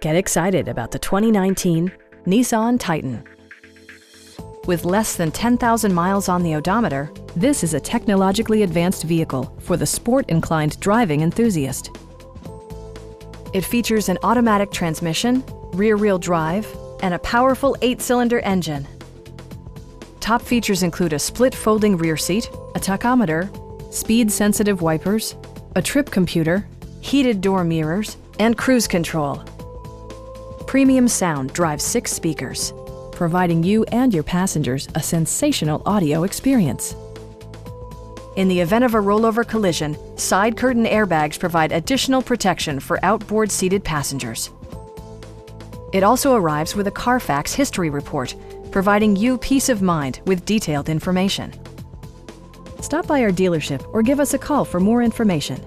Get excited about the 2019 Nissan Titan. With less than 10,000 miles on the odometer, this is a technologically advanced vehicle for the sport-inclined driving enthusiast. It features an automatic transmission, rear-wheel drive, and a powerful 8-cylinder engine. Top features include a split folding rear seat, a tachometer, speed-sensitive wipers, a trip computer, heated door mirrors, and cruise control. Premium sound drives 6 speakers, providing you and your passengers a sensational audio experience. In the event of a rollover collision, side curtain airbags provide additional protection for outboard seated passengers. It also arrives with a Carfax history report, providing you peace of mind with detailed information. Stop by our dealership or give us a call for more information.